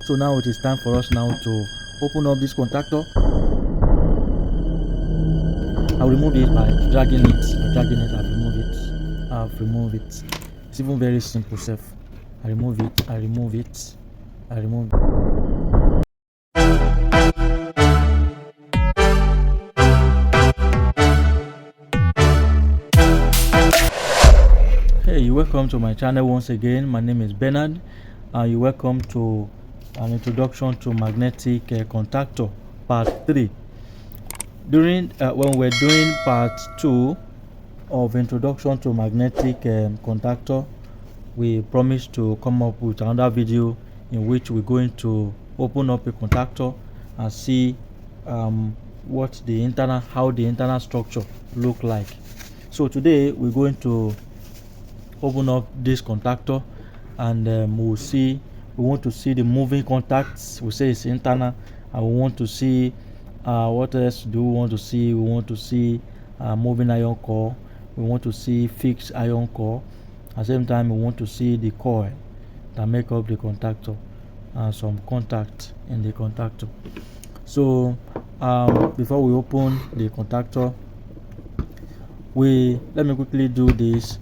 So now it is time for us now to open up this contactor. I'll remove it by dragging it. I've removed it. It's even very simple self. I remove it. Hey, welcome to my channel once again. My name is Bernard. You're welcome to an introduction to magnetic contactor part 3. During when we're doing part 2 of introduction to magnetic contactor, we promised to come up with another video in which we're going to open up a contactor and see how the internal structure look like. So today we're going to open up this contactor and we want to see the moving contacts. We say it's internal, and we want to see what else do we want to see. We want to see moving iron core, we want to see fixed iron core. At the same time, we want to see the coil that make up the contactor and some contact in the contactor. So before we open the contactor, let me quickly do this.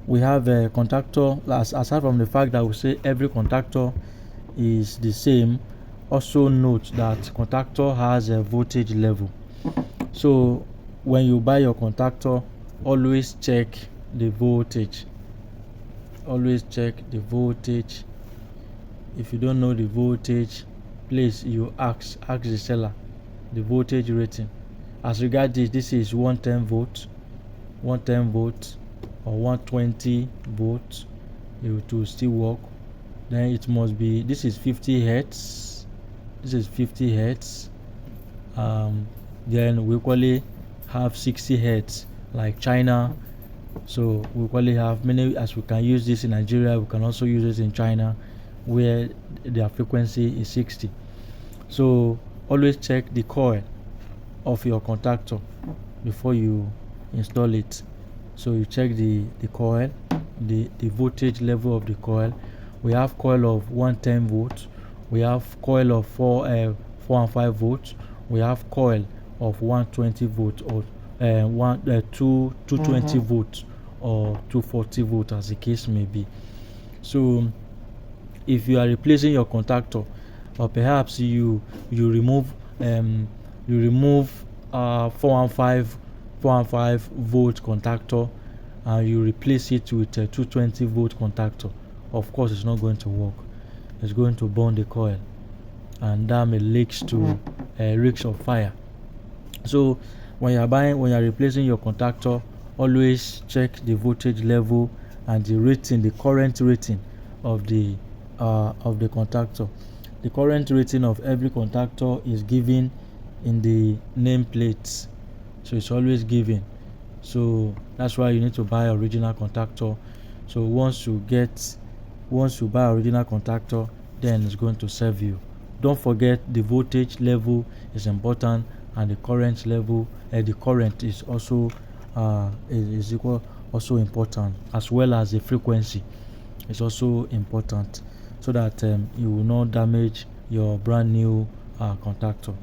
We have a contactor, aside from the fact that we say every contactor is the same, also note that contactor has a voltage level. So when you buy your contactor, always check the voltage. If you don't know the voltage, please you ask the seller the voltage rating. As regards this is 110 volts or 120 volts. It will still work. Then it must be, this is 50 hertz. Then we equally have 60 hertz like China. So we equally have many, as we can use this in Nigeria, we can also use it in China where their frequency is 60. So always check the coil of your contactor before you install it. So you check the coil, the voltage level of the coil. We have coil of 110 volts. We have coil of 4 and 5 volts. We have coil of 120 volts or 220 volts or 240 volts, as the case may be. So if you are replacing your contactor, or perhaps you remove 415 volt contactor and you replace it with a 220 volt contactor, of course it's not going to work. It's going to burn the coil, and that may lead to risks of fire. So when you're replacing your contactor, always check the voltage level and the current rating of the contactor. The current rating of every contactor is given in the nameplates, so it's always given. So that's why you need to buy original contactor. So once you buy original contactor, then it's going to serve you. Don't forget the voltage level is important, and the current level, the current is also also important, as well as the frequency is also important, so that you will not damage your brand new contactor.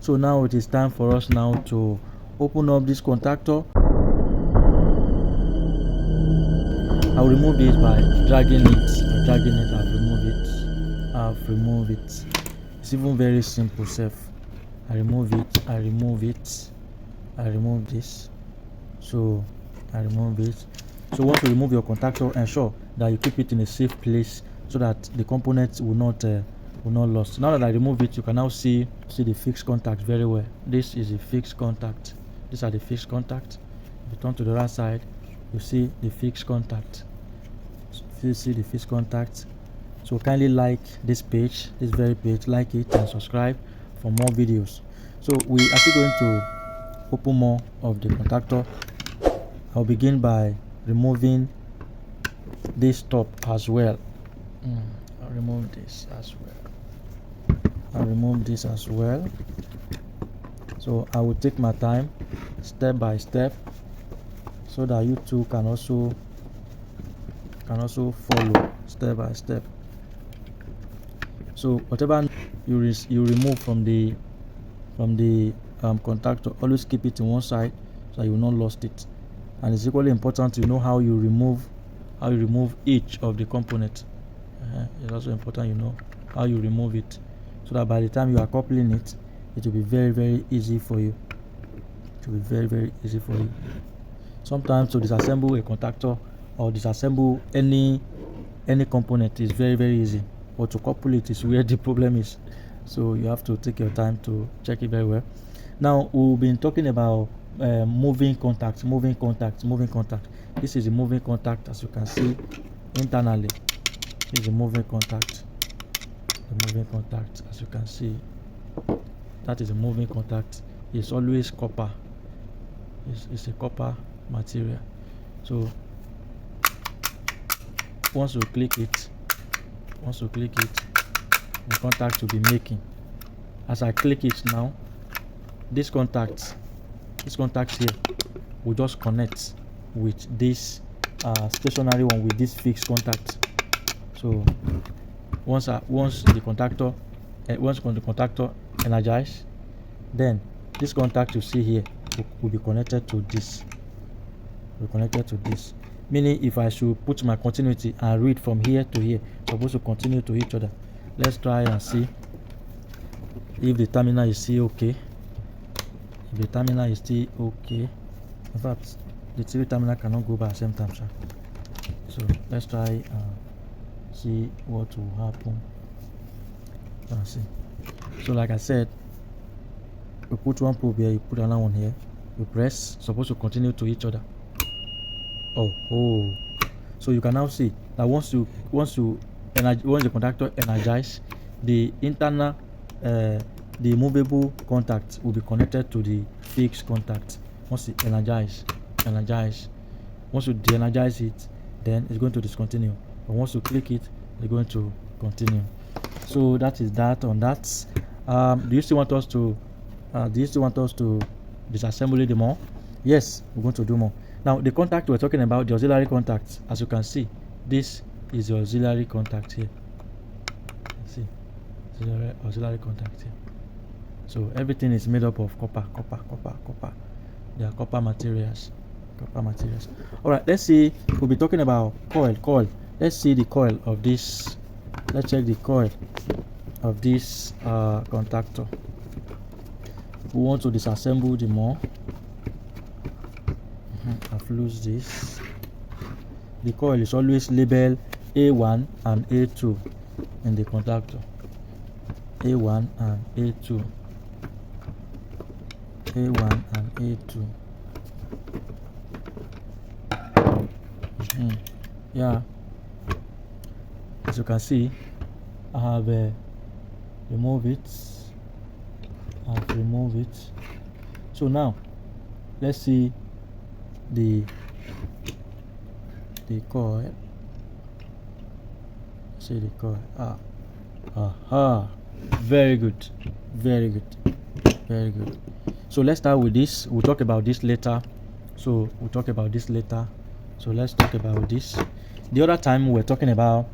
So now it is time for us now to open up this contactor. I'll remove this by dragging it. I've removed it. It's even very simple self. I remove this. So I remove it. So once you remove your contactor, ensure that you keep it in a safe place so that the components will not lost. Now that I remove it, you can now see the fixed contact very well. This is a fixed contact. These are the fixed contact. If you turn to the right side, you see the fixed contact. You see the fixed contact. So kindly like this very page, like it and subscribe for more videos. So we are still going to open more of the contactor. I'll begin by removing this top as well. I'll remove this as well. So I will take my time, step by step, so that you too can also follow step by step. So whatever you remove from the contactor, always keep it in one side so you will not lost it. And it's equally important to know how you remove each of the components. It's also important you know how you remove it, so that by the time you are coupling it, it will be very, very easy for you. It will be very, very easy for you. Sometimes to disassemble a contactor or disassemble any component is very, very easy, but to couple it is where the problem is. So you have to take your time to check it very well. Now we've been talking about moving contact. This is a moving contact, as you can see internally. This is a moving contact. As you can see, that is a moving contact. It's always copper. It's a copper material. So once you click it, the contact will be making. As I click it now, this contact here will just connect with this stationary one, with this fixed contact. So once the contactor energized, then this contact you see here will be connected to this. Meaning, if I should put my continuity and read from here to here, it's supposed to continue to each other. Let's try and see if the terminal is still okay. If the terminal is still okay, in fact, the three terminal cannot go by at the same time, sir. So let's try and see what will happen. See. So like I said, you put one probe here, you put another one here, you press, supposed to continue to each other. So you can now see that once the contactor energizes, the internal the movable contact will be connected to the fixed contact. Once it energize, once you de-energize it, then it's going to discontinue. But once you click it, it's going to continue. So that is that on that. Do you still want us to disassemble it more? Yes, we're going to do more. Now the contact we're talking about, the auxiliary contact, as you can see, this is the auxiliary contact here. See, auxiliary contact here. So everything is made up of copper. They are copper materials. All right, let's see. We'll be talking about coil. Let's see the coil of this. Let's check the coil of this contactor. We want to disassemble the more. I've lost this. The coil is always labeled A1 and A2 in the contactor. A1 and A2. A1 and A2. Yeah, as you can see, I have removed it. So now let's see the coil. See the coil. Very good. So let's start with this. We'll talk about this later. So let's talk about this. The other time we were talking about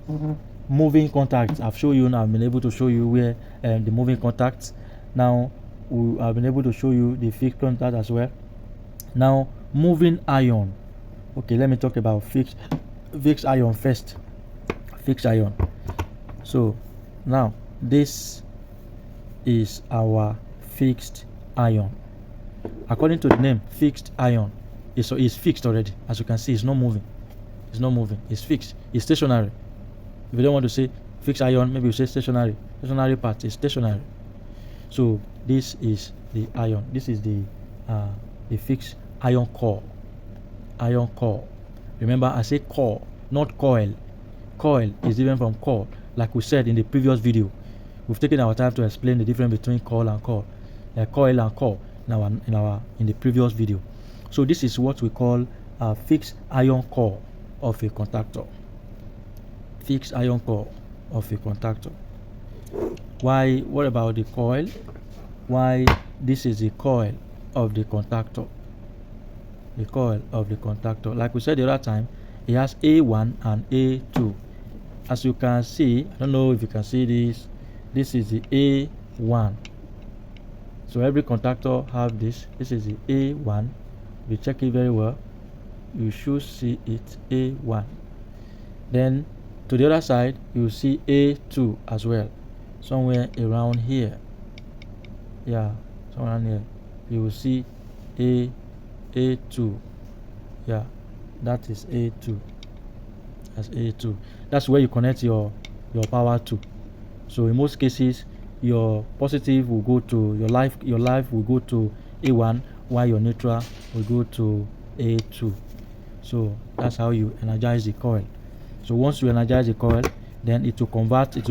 moving contacts. I've been able to show you where the moving contacts. Now I've been able to show you the fixed contact as well. Now moving iron. Okay, let me talk about fixed iron first. Fixed iron. So now this is our fixed iron. According to the name, fixed iron is fixed already. As you can see, it's not moving. It's fixed. It's stationary. If you don't want to say fixed iron, maybe you say stationary. Stationary part is stationary. So this is the iron. This is the fixed iron core. Iron core. Remember, I say core, not coil. Coil is different from core. Like we said in the previous video, we've taken our time to explain the difference between coil and core. Coil and core in the previous video. So this is what we call a fixed iron core of a contactor. Fixed iron core of a contactor. Why? What about the coil? Why this is the coil of the contactor? The coil of the contactor. Like we said the other time, it has A1 and A2. As you can see, I don't know if you can see this. This is the A1. So every contactor have this. This is the A1. If you check it very well, you should see it A1. Then to the other side, you see A2 as well, somewhere around here. Yeah, somewhere around here. You will see A2. Yeah, that is A2. That's A2. That's where you connect your power to. So in most cases, your positive will go to your life will go to A1, while your neutral will go to A2. So that's how you energize the coil. So once you energize the coil, then it will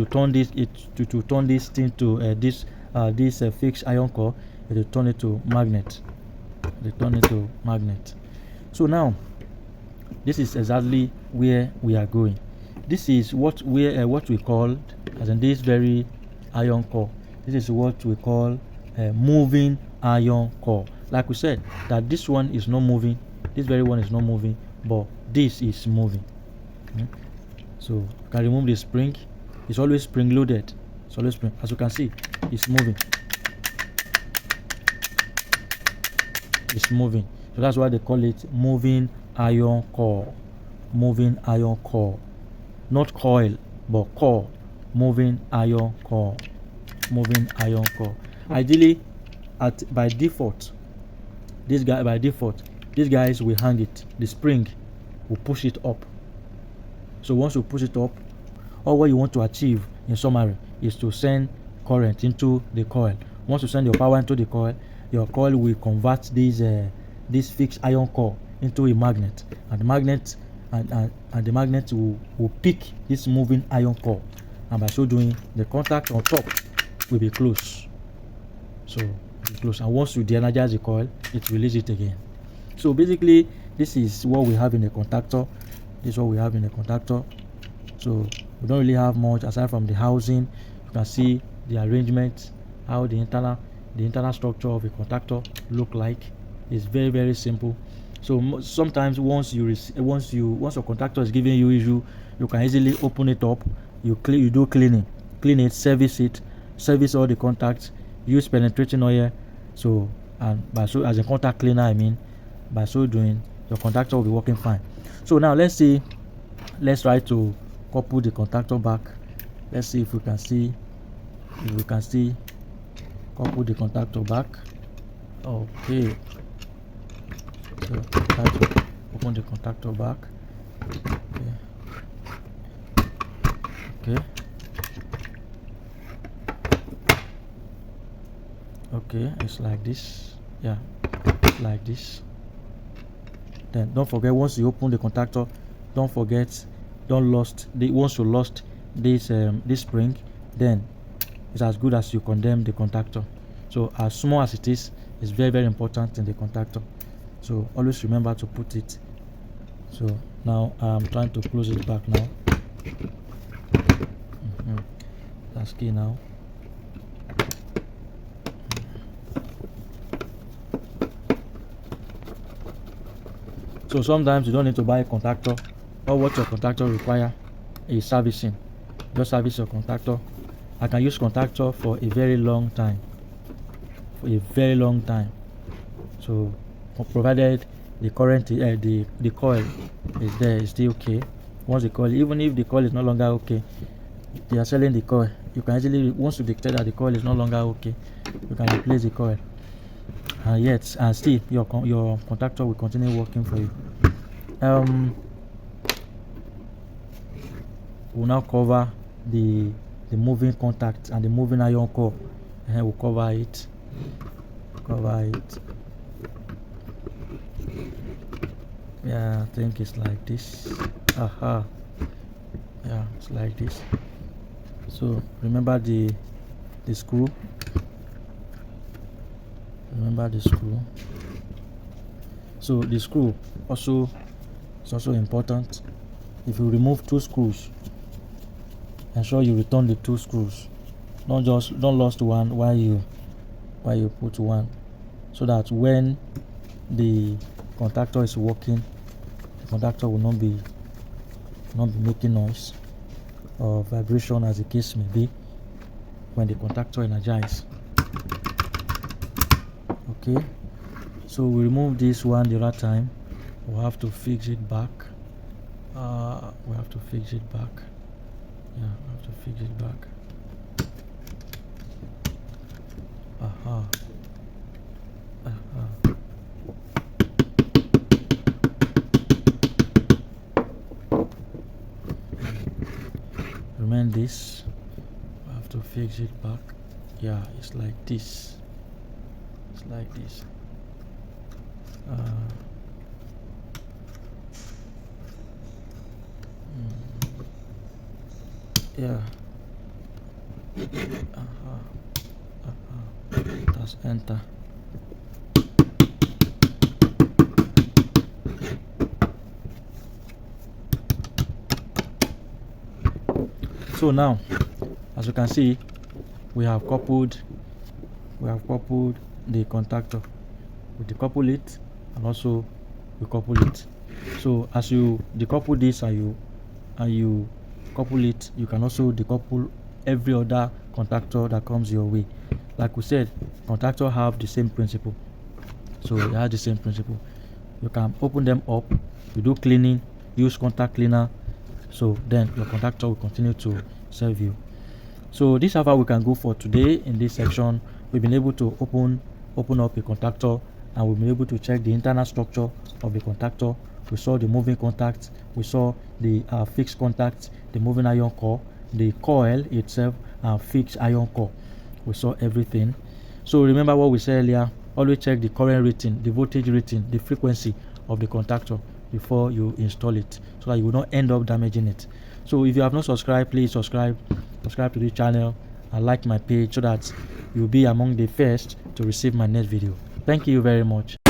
turn this thing to this fixed iron core. It will turn it to magnet. So now, this is exactly where we are going. This is what we call, as in this very iron core. This is what we call a moving iron core. Like we said, that this one is not moving. This very one is not moving, but this is moving. So you can remove the spring. It's always spring loaded. It's always spring. As you can see, it's moving. It's moving. So that's why they call it moving iron core. Moving iron core. Not coil, but core. Moving iron core. Moving iron core. Ideally, by default, these guys will hang it. The spring will push it up. So once you push it up, all what you want to achieve in summary is to send current into the coil. Once you send your power into the coil, your coil will convert this fixed iron core into a magnet, and the magnet the magnet will pick this moving iron core, and by so doing, the contact on top will be closed. So be closed, and once you de-energize the coil, it releases it again. So basically, this is what we have in the contactor. So we don't really have much aside from the housing. You can see the arrangement, how the internal structure of a contactor look like. It's very, very simple. So sometimes once your contactor is giving you issue, you can easily open it up. You do clean it, service all the contacts, use penetrating oil. So as a contact cleaner, by so doing, your contactor will be working fine. So now let's try to couple the contactor back. Let's see if we can see couple the contactor back. Okay. So try to open the contactor back. Okay, it's like this. Yeah, like this. Then don't forget, once you open the contactor, once you lost this spring, then it's as good as you condemn the contactor. So as small as it is, it's very, very important in the contactor. So always remember to put it. So now I'm trying to close it back now. That's key now. So sometimes you don't need to buy a contactor. All what your contactor require is servicing. Just service your contactor. I can use contactor for a very long time. So provided the current, the coil is there, it's still okay. Once the coil, even if the coil is no longer okay, they are selling the coil. You can easily, once you detect that the coil is no longer okay, you can replace the coil. And still your contactor will continue working for you. We'll now cover the moving contact and the moving iron core, and we'll cover it. Yeah, I think it's like this. Yeah, it's like this. So remember the screw. So the screw is also important. If you remove 2 screws, ensure you return the 2 screws. Don't lose one while you put one, so that when the contactor is working, the contactor will not be making noise or vibration, as the case may be. when the contactor energizes. Okay, so we remove this one the other time. We'll have to fix it back. We have to fix it back. Yeah, we have to fix it back. Aha. Aha. Remember this. We have to fix it back. Yeah, it's like this. It's like this. Yeah. That's enter. So now, as you can see, we have coupled the contactor. We decouple it and also we couple it. So as you decouple this and you couple it, you can also decouple every other contactor that comes your way. Like we said, contactor have the same principle. So they have the same principle. You can open them up, you do cleaning, use contact cleaner, so then your contactor will continue to serve you. So this is how far we can go for today. In this section, we've been able to open up a contactor, and we've been able to check the internal structure of the contactor. We saw the moving contact, we saw the fixed contact, the moving iron core, the coil itself, and fixed iron core. We saw everything. So remember what we said earlier, always check the current rating, the voltage rating, the frequency of the contactor before you install it, so that you will not end up damaging it. So if you have not subscribed, please subscribe to the channel and like my page, so that you'll be among the first to receive my next video. Thank you very much.